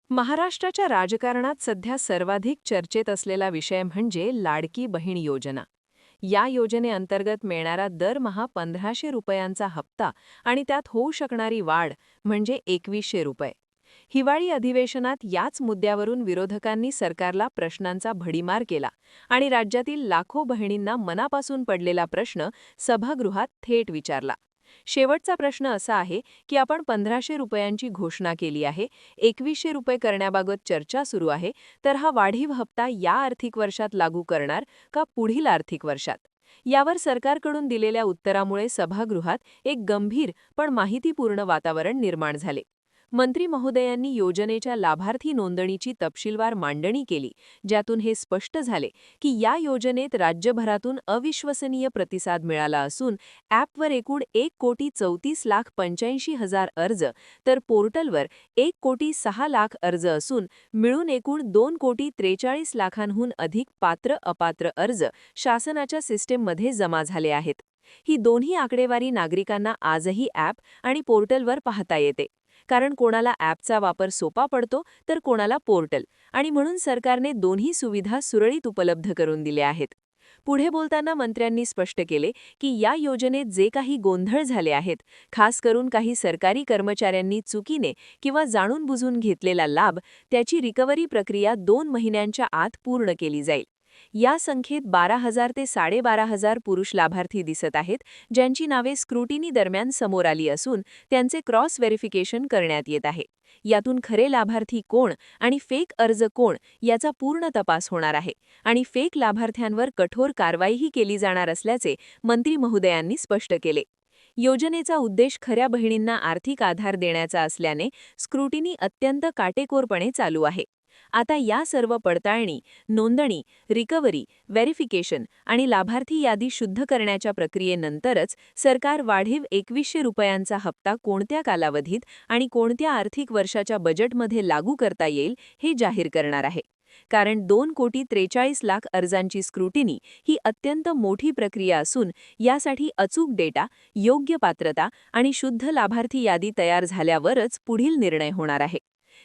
महाराष्ट्राच्या राजकारणात सध्या सर्वाधिक चर्चेत असलेला विषय म्हणजे लाडकी बहीण योजना. या योजनेअंतर्गत मिळणारा दरमहा 1,500 रुपयांचा हप्ता आणि त्यात होऊ शकणारी वाढ म्हणजे 2,100 रुपये. हिवाळी अधिवेशनात याच मुद्द्यावरून विरोधकांनी सरकारला प्रश्नांचा भडीमार केला आणि राज्यातील लाखो बहिणींना मनापासून पडलेला प्रश्न सभागृहात थेट विचारला. शेवटचा प्रश्न असा आहे की आपण 1,500 रुपयांची घोषणा केली आहे, 2,100 रुपये करण्याबाबत चर्चा सुरू आहे, तर हा वाढीव हप्ता या आर्थिक वर्षात लागू करणार का पुढील आर्थिक वर्षात? यावर सरकारकडून दिलेल्या उत्तरामुळे सभागृहात एक गंभीर पण माहितीपूर्ण वातावरण निर्माण झाले. मंत्री महोदयांनी योजनेच्या लाभार्थी नोंदणीची तपशीलवार मांडणी केली, ज्यातून हे स्पष्ट झाले की या योजनेत राज्यभरातून अविश्वसनीय प्रतिसाद मिळाला असून ॲपवर एकूण 1,34,85,000 अर्ज तर पोर्टलवर 1,06,00,000 अर्ज असून मिळून एकूण 2,43,00,000हून अधिक पात्र-अपात्र अर्ज शासनाच्या सिस्टीममध्ये जमा झाले आहेत. ही दोन्ही आकडेवारी नागरिकांना आजही ॲप आणि पोर्टलवर पाहता येते. कारण कोणाला ॲपचा वापर सोपा पडतो तर कोणाला पोर्टल, आणि म्हणून सरकारने दोन्ही सुविधा सुरळीत उपलब्ध करून दिल्या आहेत. पुढे बोलताना मंत्र्यांनी स्पष्ट केले की या योजनेत जे काही गोंधळ झाले आहेत, खास करून काही सरकारी कर्मचाऱ्यांनी चुकीने किंवा जाणून बुजून घेतलेला लाभ, त्याची रिकव्हरी प्रक्रिया 2 महिन्यांच्या आत पूर्ण केली जाईल. या संख्येत 12,000 ते 12,500 पुरुष लाभार्थी दिसत आहेत, ज्यांची नावे स्क्रुटिनी दरम्यान समोर आली असून त्यांचे क्रॉस व्हेरिफिकेशन करण्यात येत आहे. यातून खरे लाभार्थी कोण आणि फेक अर्ज कोण याचा पूर्ण तपास होणार आहे आणि फेक लाभार्थ्यांवर कठोर कारवाईही केली जाणार असल्याचे मंत्री महोदयांनी स्पष्ट केले. योजनेचा उद्देश खऱ्या बहिणींना आर्थिक आधार देण्याचा असल्याने स्क्रुटिनी अत्यंत काटेकोरपणे चालू आहे. आता या सर्व पडताळणी, नोंदणी, रिकव्हरी, व्हेरिफिकेशन आणि लाभार्थी यादी शुद्ध करण्याच्या प्रक्रियेनंतरच सरकार वाढीव 2,100 रुपयांचा हप्ता कोणत्या कालावधीत आणि कोणत्या आर्थिक वर्षाच्या बजेटमध्ये लागू करता येईल हे जाहीर करणार आहे. कारण 2,43,00,000 अर्जांची स्क्रुटिनी ही अत्यंत मोठी प्रक्रिया असून यासाठी अचूक डेटा, योग्य पात्रता आणि शुद्ध लाभार्थी यादी तयार झाल्यावरच पुढील निर्णय होणार आहे.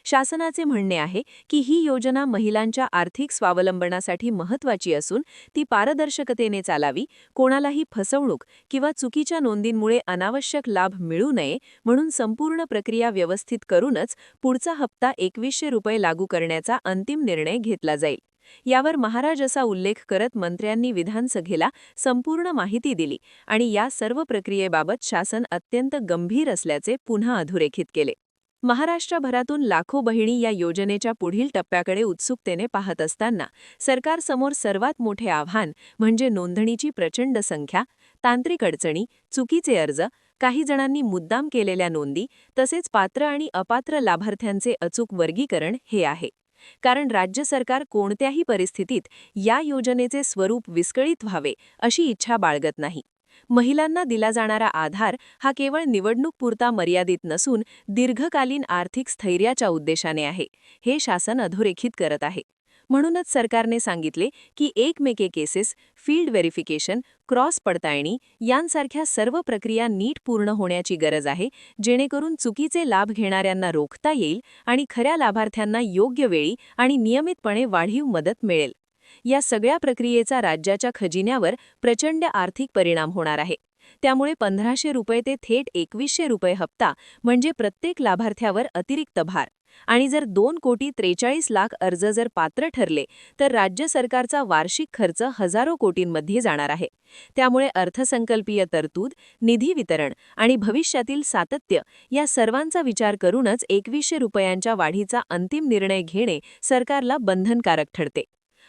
शासनाचे म्हणणे आहे की ही योजना महिलांच्या आर्थिक स्वावलंबनासाठी महत्त्वाची असून ती पारदर्शकतेने चालावी, कोणालाही फसवणूक किंवा चुकीच्या नोंदींमुळे अनावश्यक लाभ मिळू नये म्हणून संपूर्ण प्रक्रिया व्यवस्थित करूनच पुढचा हप्ता 2,100 रुपये लागू करण्याचा अंतिम निर्णय घेतला जाईल. यावर महाराज असा उल्लेख करत मंत्र्यांनी विधानसभेला संपूर्ण माहिती दिली आणि या सर्व प्रक्रियेबाबत शासन अत्यंत गंभीर असल्याचे पुन्हा अधोरेखित केले. महाराष्ट्रभरातून लाखो बहिणी या योजनेच्या पुढील टप्प्याकडे उत्सुकतेने पाहत असताना सरकारसमोर सर्वात मोठे आव्हान म्हणजे नोंदणीची प्रचंड संख्या, तांत्रिक अडचणी, चुकीचे अर्ज, काही जणांनी मुद्दाम केलेल्या नोंदी तसेच पात्र आणि अपात्र लाभार्थ्यांचे अचूक वर्गीकरण हे आहे. कारण राज्य सरकार कोणत्याही परिस्थितीत या योजनेचे स्वरूप विस्कळीत व्हावे अशी इच्छा बाळगत नाही. महिलांना दिला जाणारा आधार हा केवळ निवडणूकपुरता मर्यादित नसून दीर्घकालीन आर्थिक स्थैर्याच्या उद्देशाने आहे, हे शासन अधोरेखित करत आहे. म्हणूनच सरकारने सांगितले की एकमेके केसेस, फील्ड व्हेरिफिकेशन, क्रॉस पडताळणी यांसारख्या सर्व प्रक्रिया नीट पूर्ण होण्याची गरज आहे, जेणेकरून चुकीचे लाभ घेणाऱ्यांना रोखता येईल आणि खऱ्या लाभार्थ्यांना योग्य वेळी आणि नियमितपणे वाढीव मदत मिळेल. या सगळ्या प्रक्रियेचा राज्याच्या खजिन्यावर प्रचंड आर्थिक परिणाम होणार आहे. त्यामुळे 1,500 रुपये ते थेट 2,100 रुपये हप्ता म्हणजे प्रत्येक लाभार्थ्यावर अतिरिक्त भार. आणि जर 2,43,00,000 अर्ज जर पात्र ठरले तर राज्य सरकारचा वार्षिक खर्च हजारो कोटींमध्ये जाणार आहे. त्यामुळे अर्थसंकल्पीय तरतूद, निधी वितरण आणि भविष्यातील सातत्य या सर्वांचा विचार करूनच 2,100 रुपयांच्या वाढीचा अंतिम निर्णय घेणे सरकारला बंधनकारक ठरते.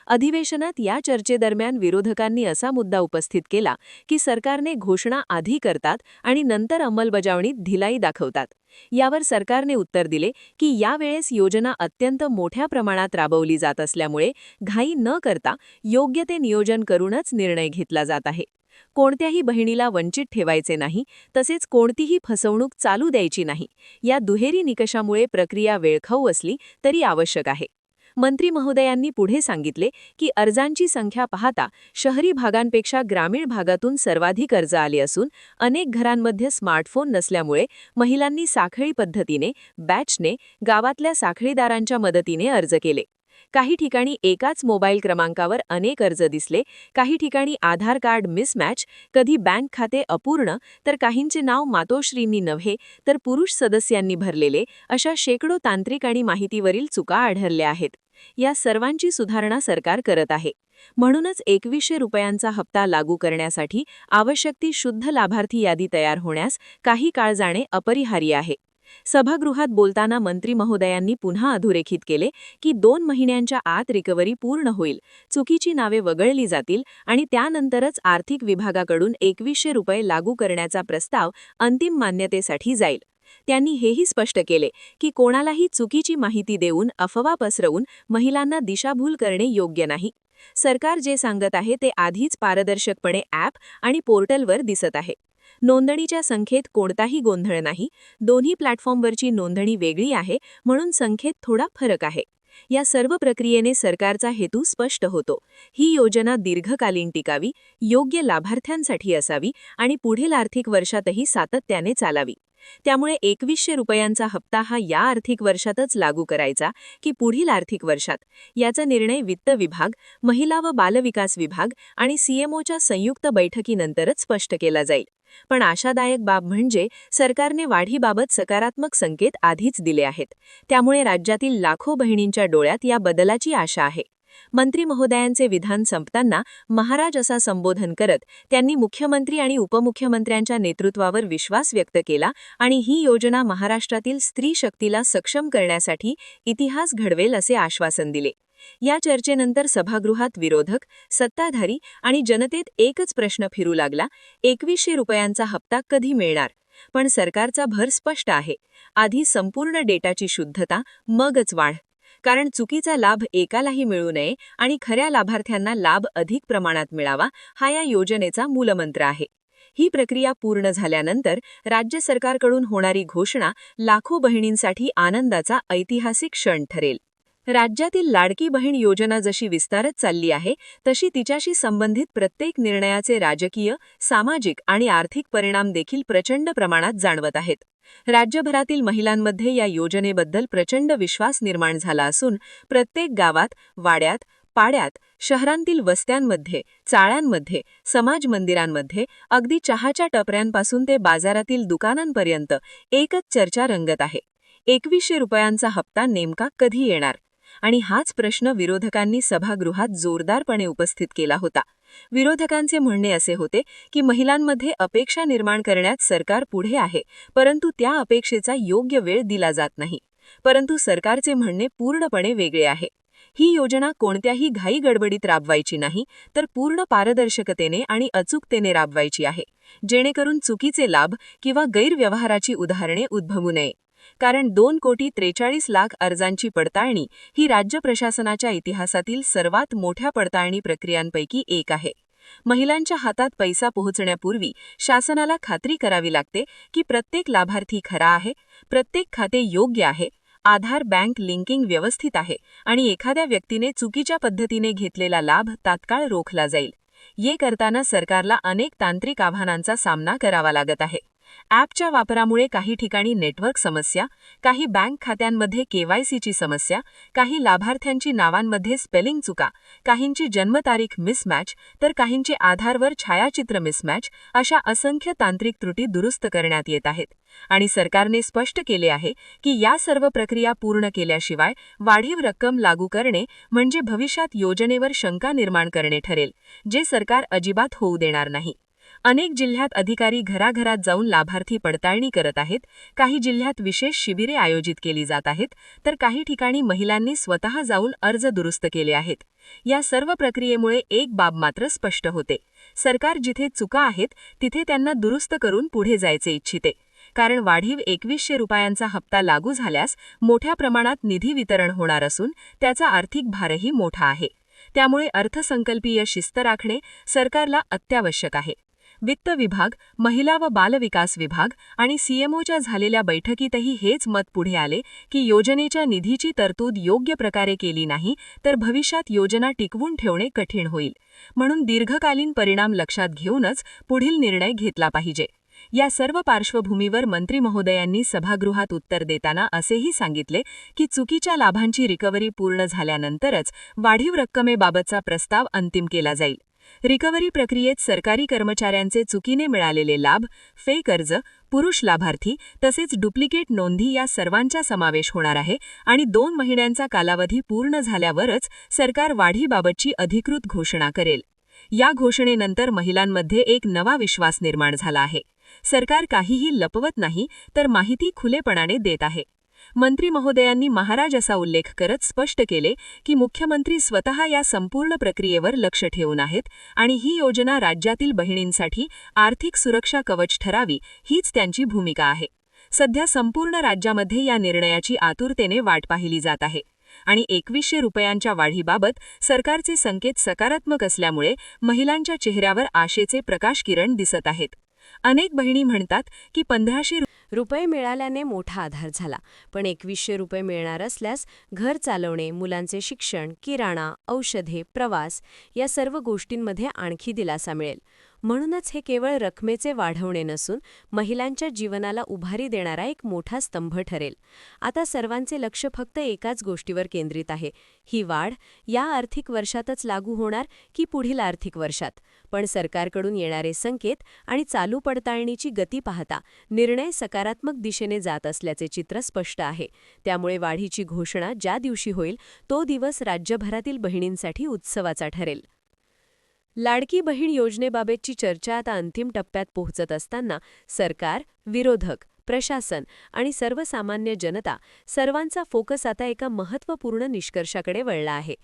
अधिवेशनात या चर्चेदरम्यान विरोधकांनी असा मुद्दा उपस्थित केला की सरकारने घोषणा आधी करतात आणि नंतर अंमलबजावणीत ढिलाई दाखवतात. यावर सरकारने उत्तर दिले की यावेळेस योजना अत्यंत मोठ्या प्रमाणात राबवली जात असल्यामुळे घाई न करता योग्य ते नियोजन करूनच निर्णय घेतला जात आहे. कोणत्याही बहिणीला वंचित ठेवायचे नाही, तसेच कोणतीही फसवणूक चालू द्यायची नाही. या दुहेरी निकषामुळे प्रक्रिया वेळखाऊ असली तरी आवश्यक आहे. मंत्री महोदयांनी पुढे सांगितले की अर्जांची संख्या पाहता शहरी भागांपेक्षा ग्रामीण भागातून सर्वाधिक अर्ज आले असून अनेक घरांमध्ये स्मार्टफोन नसल्यामुळे महिलांनी साखळी पद्धतीने बॅचने गावातल्या साखळीदारांच्या मदतीने अर्ज केले. काही ठिकाणी एकाच मोबाईल क्रमांकावर अनेक अर्ज दिसले, काही ठिकाणी आधार कार्ड मिसमॅच, कधी बँक खाते अपूर्ण, तर काहींचे नाव मातोश्रींनी नव्हे तर पुरुष सदस्यांनी भरलेले, अशा शेकडो तांत्रिक आणि माहितीवरील चुका आढळल्या आहेत. या सर्वांची सुधारणा सरकार करत आहे. म्हणूनच 2100 रुपयांचा हप्ता लागू करण्यासाठी आवश्यक ती शुद्ध लाभार्थी यादी तयार होण्यास काही काळ जाणे अपरिहार्य आहे. सभागृहात बोलताना मंत्री महोदयांनी पुन्हा अधोरेखित केले की 2 महिन्यांच्या आत रिकव्हरी पूर्ण होईल, चुकीची नावे वगळली जातील आणि त्यानंतरच आर्थिक विभागाकडून 2100 रुपये लागू करण्याचा प्रस्ताव अंतिम मान्यतेसाठी जाईल. त्यांनी हेही स्पष्ट केले की कोणालाही चुकीची माहिती देऊन अफवा पसरवून महिलांना दिशाभूल करणे योग्य नाही. सरकार जे सांगत आहे ते आधीच पारदर्शकपणे ॲप आणि पोर्टलवर दिसत आहे. नोंदणीच्या संख्येत कोणताही गोंधळ नाही. दोन्ही प्लॅटफॉर्मवरची नोंदणी वेगळी आहे, म्हणून संख्येत थोडा फरक आहे. या सर्व प्रक्रियेने सरकारचा हेतू स्पष्ट होतो. ही योजना दीर्घकालीन टिकावी, योग्य लाभार्थ्यांसाठी असावी आणि पुढील आर्थिक वर्षातही सातत्याने चालावी. त्यामुळे 2100 रुपयांचा हप्ता हा या आर्थिक वर्षातच लागू करायचा की पुढील आर्थिक वर्षात, याचा निर्णय वित्त विभाग, महिला व बालविकास विभाग आणि सीएमओच्या संयुक्त बैठकीनंतरच स्पष्ट केला जाईल. पण आशादायक बाब म्हणजे सरकारने वाढीबाबत सकारात्मक संकेत आधीच दिले आहेत. त्यामुळे राज्यातील लाखो बहिणींच्या डोळ्यात या बदलाची आशा आहे. मंत्री महोदयांचे विधान संपताना महाराज असा संबोधन करत त्यांनी मुख्यमंत्री आणि उपमुख्यमंत्र्यांच्या नेतृत्वावर विश्वास व्यक्त केला आणि ही योजना महाराष्ट्रातील स्त्री शक्तीला सक्षम करण्यासाठी इतिहास घडवेल असे आश्वासन दिले. या चर्चेनंतर सभागृहात विरोधक, सत्ताधारी आणि जनतेत एकच प्रश्न फिरू लागला, 2100 रुपयांचा हप्ता कधी मिळणार? पण सरकारचा भर स्पष्ट आहे. आधी संपूर्ण डेटाची शुद्धता, मगच वाढ. कारण चुकीचा लाभ एकालाही मिळू नये आणि खऱ्या लाभार्थ्यांना लाभ अधिक प्रमाणात मिळावा, हा या योजनेचा मूलमंत्र आहे. ही प्रक्रिया पूर्ण झाल्यानंतर राज्य सरकारकडून होणारी घोषणा लाखो बहिणींसाठी आनंदाचा ऐतिहासिक क्षण ठरेल. राज्यातील लाडकी बहीण योजना जशी विस्तारत चालली आहे, तशी तिच्याशी संबंधित प्रत्येक निर्णयाचे राजकीय, सामाजिक आणि आर्थिक परिणाम देखील प्रचंड प्रमाणात जाणवत आहेत. राज्यभरातील महिलांमध्ये या योजनेबद्दल प्रचंड विश्वास निर्माण झाला असून प्रत्येक गावात, वाड्यात, पाड्यात, शहरांतील वस्त्यांमध्ये, चाळ्यांमध्ये, समाज मंदिरांमध्ये, अगदी चहाच्या टपऱ्यांपासून ते बाजारातील दुकानांपर्यंत एकच चर्चा रंगत आहे. 2100 रुपयांचा हप्ता नेमका कधी येणार? आणि हाच प्रश्न विरोधकांनी सभागृहात जोरदारपणे उपस्थित केला होता. विरोधकांचे म्हणणे असे होते की महिलांमध्ये अपेक्षा निर्माण करण्यात सरकार पुढे आहे, परंतु त्या अपेक्षेचा योग्य वेळ दिला जात नाही. परंतु सरकारचे म्हणणे पूर्णपणे वेगळे आहे. ही योजना कोणत्याही घाई गडबडीत राबवायची नाही, तर पूर्ण पारदर्शकतेने आणि अचूकतेने राबवायची आहे, जेणेकरून चुकीचे लाभ किंवा गैरव्यवहाराची उदाहरणे उद्भवू नये. कारण 2,43,00,000 अर्जांची पडताळणी ही राज्य प्रशासनाच्या इतिहासातील सर्वात मोठ्या पडताळणी प्रक्रियांपैकी एक आहे. महिलांच्या हातात पैसा पोहोचण्यापूर्वी शासनाला खात्री करावी लागते की प्रत्येक लाभार्थी खरा आहे, प्रत्येक खाते योग्य आहे, आधार बँक लिंकिंग व्यवस्थित आहे आणि एखाद्या व्यक्तीने चुकीच्या पद्धतीने घेतलेला लाभ तात्काळ रोखला जाईल. ये करताना सरकारला अनेक तांत्रिक आव्हानांचा सामना करावा लागत आहे. ॲपच्या वापरामुळे काही ठिकाणी नेटवर्क समस्या, काही बँक खात्यांमध्ये केवायसीची समस्या, काही लाभार्थ्यांची नावांमध्ये स्पेलिंग चुका, काहींची जन्मतारीख मिसमॅच, तर काहींची आधारवर छायाचित्र मिसमॅच, अशा असंख्य तांत्रिक त्रुटी दुरुस्त करण्यात येत आहेत. आणि सरकारने स्पष्ट केले आहे की या सर्व प्रक्रिया पूर्ण केल्याशिवाय वाढीव रक्कम लागू करणे म्हणजे भविष्यात योजनेवर शंका निर्माण करणे ठरेल, जे सरकार अजिबात होऊ देणार नाही. अनेक जिल्ह्यात अधिकारी घराघरात जाऊन लाभार्थी पडताळणी करत आहेत, काही जिल्ह्यात विशेष शिबिरे आयोजित केली जात आहेत, तर काही ठिकाणी महिलांनी स्वतः जाऊन अर्ज दुरुस्त केले आहेत. या सर्व प्रक्रियेमुळे एक बाब मात्र स्पष्ट होते, सरकार जिथे चुका आहेत तिथे त्यांना दुरुस्त करून पुढे जायचे इच्छिते. कारण वाढीव 2100 रुपयांचा हप्ता लागू झाल्यास मोठ्या प्रमाणात निधी वितरण होणार असून त्याचा आर्थिक भारही मोठा आहे. त्यामुळे अर्थसंकल्पीय शिस्त राखणे सरकारला अत्यावश्यक आहे. वित्त विभाग, महिला व बालविकास विभाग आणि सीएमओच्या झालेल्या बैठकीतही हेच मत पुढे आले की योजनेच्या निधीची तरतूद योग्य प्रकारे केली नाही तर भविष्यात योजना टिकवून ठेवणे कठीण होईल. म्हणून दीर्घकालीन परिणाम लक्षात घेऊनच पुढील निर्णय घेतला पाहिजे. या सर्व पार्श्वभूमीवर मंत्री महोदयांनी सभागृहात उत्तर देताना असेही सांगितले की चुकीच्या लाभांची रिकव्हरी पूर्ण झाल्यानंतरच वाढीव रक्कमेबाबतचा प्रस्ताव अंतिम केला जाईल. रिकव्हरी प्रक्रियेत सरकारी कर्मचाऱ्यांचे चुकीने मिळालेले लाभ, फेक अर्ज, पुरुष लाभार्थी तसेच डुप्लिकेट नोंदी या सर्वांचा समावेश होणार आहे आणि 2 महिन्यांचा कालावधी पूर्ण झाल्यावरच सरकार वाढीबाबतची अधिकृत घोषणा करेल. या घोषणेनंतर महिलांमध्ये एक नवा विश्वास निर्माण झाला आहे. सरकार काहीही लपवत नाही तर माहिती खुलेपणाने देत आहे. मंत्री महोदयांनी महाराज असा उल्लेख करत स्पष्ट केले की मुख्यमंत्री स्वतः या संपूर्ण प्रक्रियेवर लक्ष ठेवून आहेत आणि ही योजना राज्यातील बहिणींसाठी आर्थिक सुरक्षा कवच ठरावी हीच त्यांची भूमिका आहे. सध्या संपूर्ण राज्यामध्ये या निर्णयाची आतुरतेने वाट पाहिली जात आहे आणि 2100 रुपयांच्या वाढीबाबत सरकारचे संकेत सकारात्मक असल्यामुळे महिलांच्या चेहऱ्यावर आशेचे प्रकाशकिरण दिसत आहेत. अनेक बहिणी म्हणतात की 1500 रुपये मिळाल्याने मोठा आधार झाला, पण 2100 रुपये मिळणार असल्यास घर चालवणे, मुलांचे शिक्षण, किराणा, औषधे, प्रवास या सर्व गोष्टींमध्ये आणखी दिलासा मिळेल. म्हणूनच हे केवळ रकमेचे वाढवणे नसून महिलांच्या जीवनाला उभारी देणारा एक मोठा स्तंभ ठरेल. आता सर्वांचे लक्ष फक्त एकाच गोष्टीवर केंद्रित आहे. ही वाढ या आर्थिक वर्षातच लागू होणार की पुढील आर्थिक वर्षात? पण सरकारकडून येणारे संकेत आणि चालू पडताळणीची गती पाहता निर्णय सकारात्मक दिशेने जात असल्याचे चित्र स्पष्ट आहे. त्यामुळे वाढीची घोषणा ज्या दिवशी होईल तो दिवस राज्यभरातील बहिणींसाठी उत्सवाचा ठरेल. लाडकी बहीण योजनेबाबतची चर्चा आता अंतिम टप्प्यात पोहोचत असताना सरकार, विरोधक, प्रशासन आणि सर्वसामान्य जनता सर्वांचा फोकस आता एका महत्त्वपूर्ण निष्कर्षाकडे वळला आहे.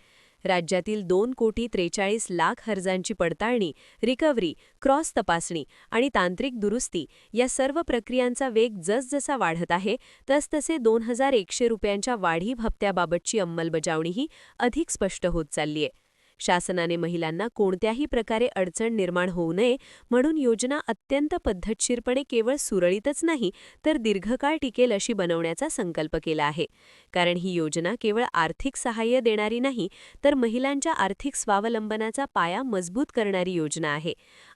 राज्यातील 2,43,00,000 अर्जांची पडताळणी, रिकव्हरी, क्रॉस तपासणी आणि तांत्रिक दुरुस्ती या सर्व प्रक्रियांचा वेग जसजसा वाढत आहे तसतसे 2100 रुपयांच्या वाढीव हप्त्याबाबतची अंमलबजावणीही अधिक स्पष्ट होत चालली आहे. शासनाने महिलांना कोणत्याही प्रकारे अडचण निर्माण होऊ नये म्हणून योजना अत्यंत पद्धतशीरपणे केवळ सुरळीतच नाही तर दीर्घकाळ टिकेल अशी बनवण्याचा संकल्प केला आहे. कारण ही योजना केवळ आर्थिक सहाय्य देणारी नाही तर महिलांच्या आर्थिक स्वावलंबनाचा पाया मजबूत करणारी योजना आहे.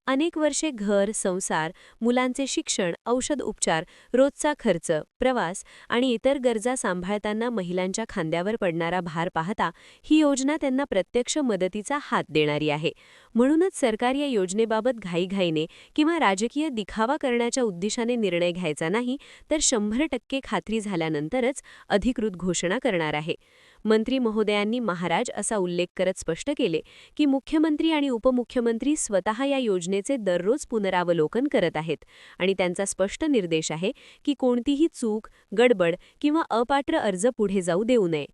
अनेक वर्षे घर, संसार, मुलांचे शिक्षण, औषध उपचार, रोजचा खर्च, प्रवास आणि इतर गरजा सांभाळताना महिलांच्या खांद्यावर पडणारा भार पाहता ही योजना त्यांना प्रत्यक्ष मदतीचा हात देणारी आहे. म्हणूनच सरकार या योजनेबाबत घाईघाईने किंवा राजकीय दिखावा करण्याच्या उद्देशाने निर्णय घ्यायचा नाही तर 100% खात्री झाल्यानंतरच अधिकृत घोषणा करणार आहे. मंत्री महोदयांनी महाराज असा उल्लेख करत स्पष्ट केले की मुख्यमंत्री आणि उपमुख्यमंत्री स्वतः या योजनेचे दररोज पुनरावलोकन करत आहेत आणि त्यांचा स्पष्ट निर्देश आहे की कोणतीही चूक, गडबड किंवा अपात्र अर्ज पुढे जाऊ देऊ नये.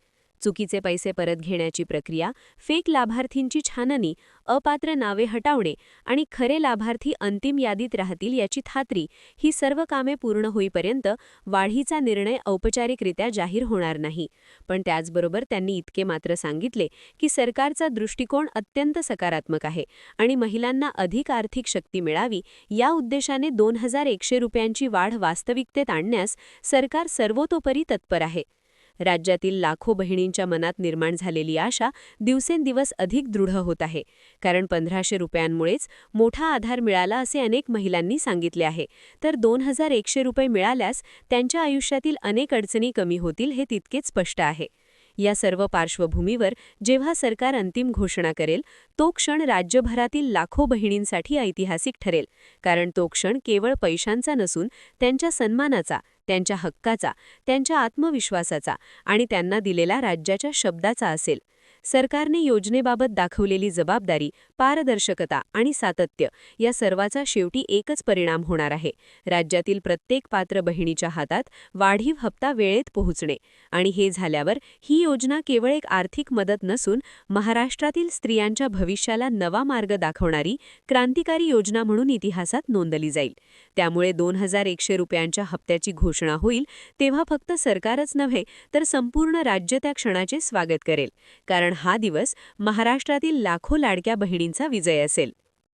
चुकीचे पैसे परत घेण्याची प्रक्रिया, फेक लाभार्थींची छाननी, अपात्र नावे हटवणे आणि खरे लाभार्थी अंतिम यादीत राहतील याची खात्री ही सर्व कामे पूर्ण होईपर्यंत वाढीचा निर्णय औपचारिकरित्या जाहीर होणार नाही. पण त्याचबरोबर त्यांनी इतके मात्र सांगितले की सरकारचा दृष्टिकोन अत्यंत सकारात्मक आहे आणि महिलांना अधिक आर्थिक शक्ती मिळावी या उद्देशाने 2100 रुपयांची वाढ वास्तविकतेत आणण्यास सरकार सर्वतोपरी तत्पर आहे. राज्यातील लाखो बहिणींच्या मनात निर्माण झालेली आशा दिवसेंदिवस अधिक दृढ होत आहे. कारण 1500 रुपयांमुळेच मोठा आधार मिळाला असे अनेक महिलांनी सांगितले आहे. तर 2100 रुपये मिळाल्यास त्यांच्या आयुष्यातील अनेक अडचणी कमी होतील हे तितकेच स्पष्ट आहे. या सर्व पार्श्वभूमीवर जेव्हा सरकार अंतिम घोषणा करेल तो क्षण राज्यभरातील लाखो बहिणींसाठी ऐतिहासिक ठरेल. कारण तो क्षण केवळ पैशांचा नसून त्यांच्या सन्मानाचा, त्यांच्या हक्काचा, त्यांच्या आत्मविश्वासाचा आणि त्यांना दिलेल्या राज्याच्या शब्दाचा असेल. सरकारने योजनेबाबत दाखवलेली जबाबदारी, पारदर्शकता आणि सातत्य या सर्वाचा शेवटी एकच परिणाम होणार आहे. राज्यातील प्रत्येक पात्र बहिणीच्या हातात वाढीव हप्ता वेळेत पोहोचणे आणि हे झाल्यावर ही योजना केवळ एक आर्थिक मदत नसून महाराष्ट्रातील स्त्रियांच्या भविष्याला नवा मार्ग दाखवणारी क्रांतिकारी योजना म्हणून इतिहासात नोंदली जाईल. त्यामुळे 2100 रुपयांच्या हप्त्याची घोषणा होईल तेव्हा फक्त सरकारच नव्हे तर संपूर्ण राज्य त्या क्षणाचे स्वागत करेल. कारण हा दिवस महाराष्ट्रातील लाखो लाडक्या बहिणींचा विजय असेल.